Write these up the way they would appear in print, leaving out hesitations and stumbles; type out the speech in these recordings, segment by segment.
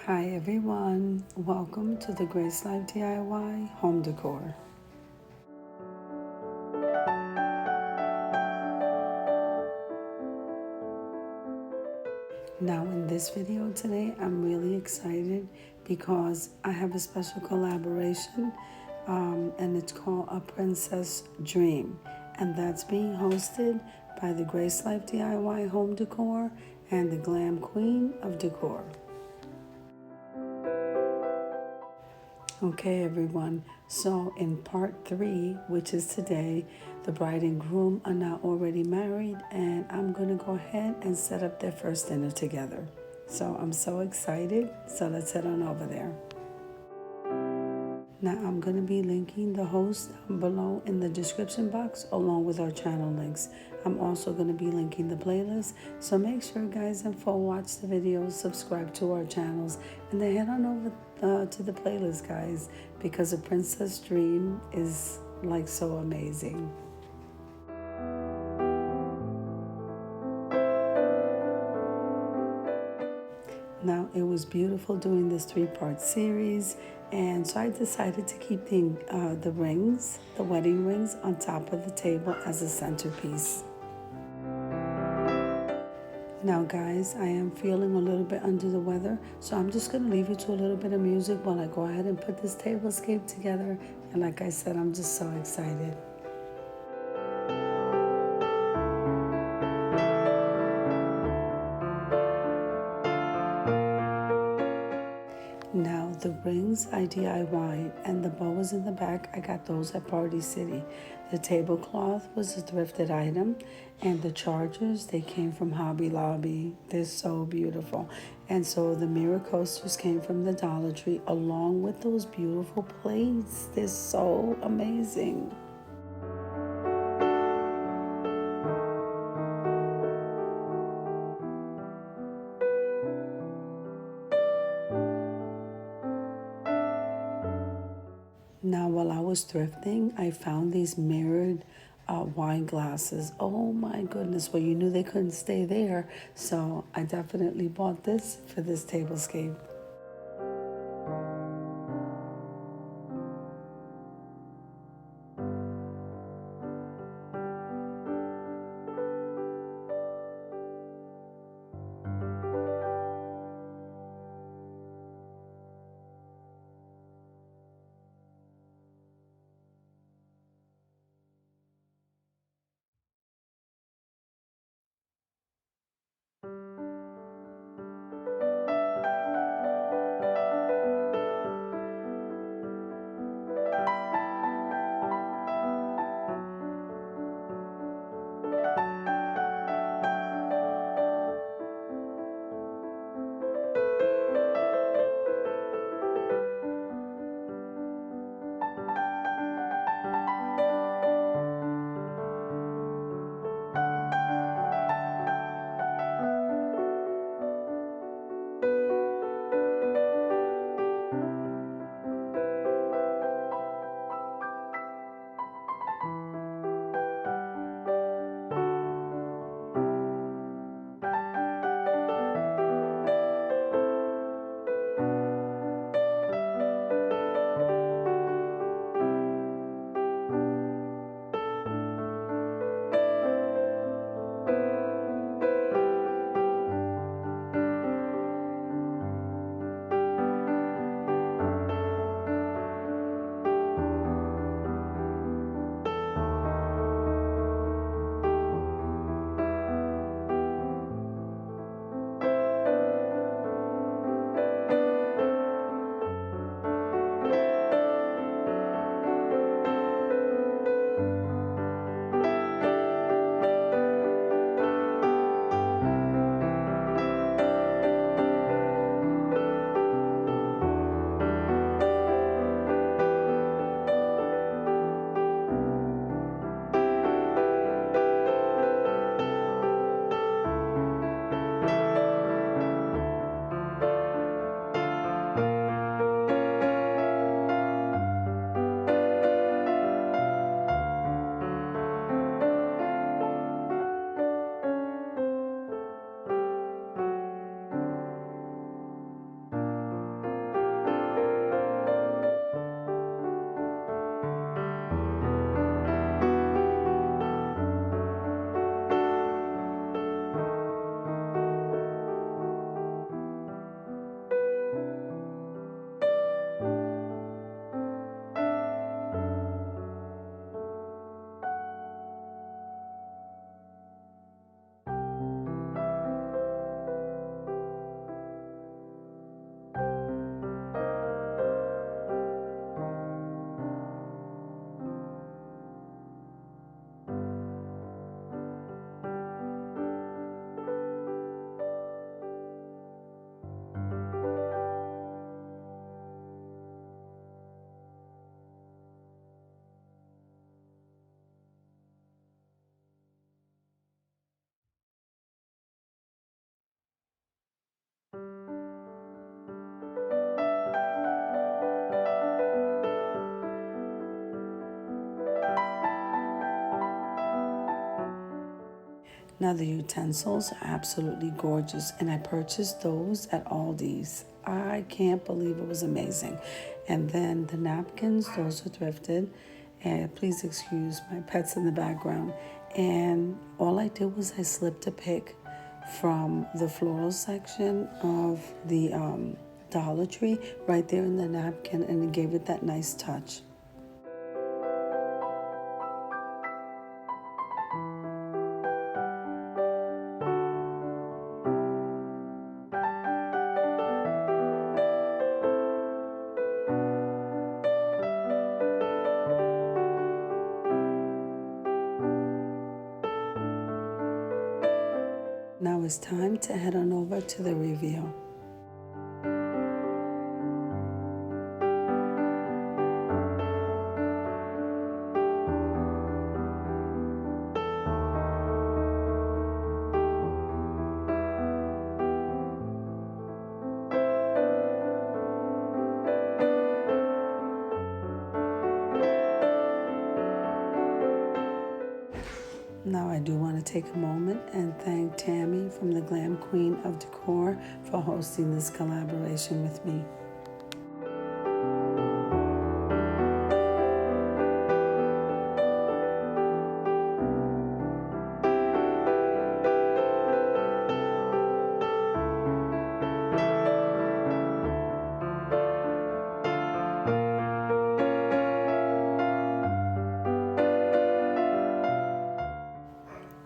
Hi everyone, welcome to the Grace Life DIY Home Decor. Now in this video today, I'm really excited because I have a special collaboration and it's called A Princess Dream, and that's being hosted by the Grace Life DIY Home Decor and the Glam Queen of Decor. Okay, everyone. So, in part 3, which is today, the bride and groom are now already married, and I'm going to go ahead and set up their first dinner together. So, I'm so excited. So, let's head on over there. Now, I'm going to be linking the host down below in the description box along with our channel links. I'm also going to be linking the playlist. So make sure, guys, and watch the videos, subscribe to our channels, and then head on over to the playlist, guys, because A Princess Dream is like so amazing. Now, it was beautiful doing this 3-part series, and so I decided to keep the rings, the wedding rings, on top of the table as a centerpiece. Now, guys, I am feeling a little bit under the weather, so I'm just going to leave you to a little bit of music while I go ahead and put this tablescape together. And like I said, I'm just so excited. Now, the rings I DIY'd and the bows in the back, I got those at Party City. The tablecloth was a thrifted item, and the chargers, they came from Hobby Lobby. They're so beautiful. And so the mirror coasters came from the Dollar Tree, along with those beautiful plates. They're so amazing. Now, while I was thrifting, I found these mirrored wine glasses. Oh my goodness. Well, you knew they couldn't stay there. So I definitely bought this for this tablescape. Now the utensils are absolutely gorgeous, and I purchased those at Aldi's. I can't believe it was amazing. And then the napkins, those are thrifted. And please excuse my pets in the background. And all I did was I slipped a pic from the floral section of the Dollar Tree right there in the napkin, and it gave it that nice touch. Now it's time to head on over to the reveal. Now I do want to take a moment and thank Tammy from the Glam Queen of Decor for hosting this collaboration with me.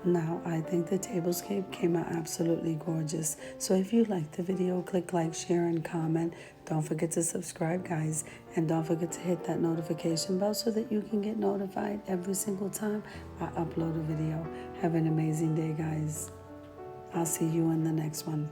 Now, I think the tablescape came out absolutely gorgeous. So if you liked the video, click like, share, and comment. Don't forget to subscribe, guys. And don't forget to hit that notification bell so that you can get notified every single time I upload a video. Have an amazing day, guys. I'll see you in the next one.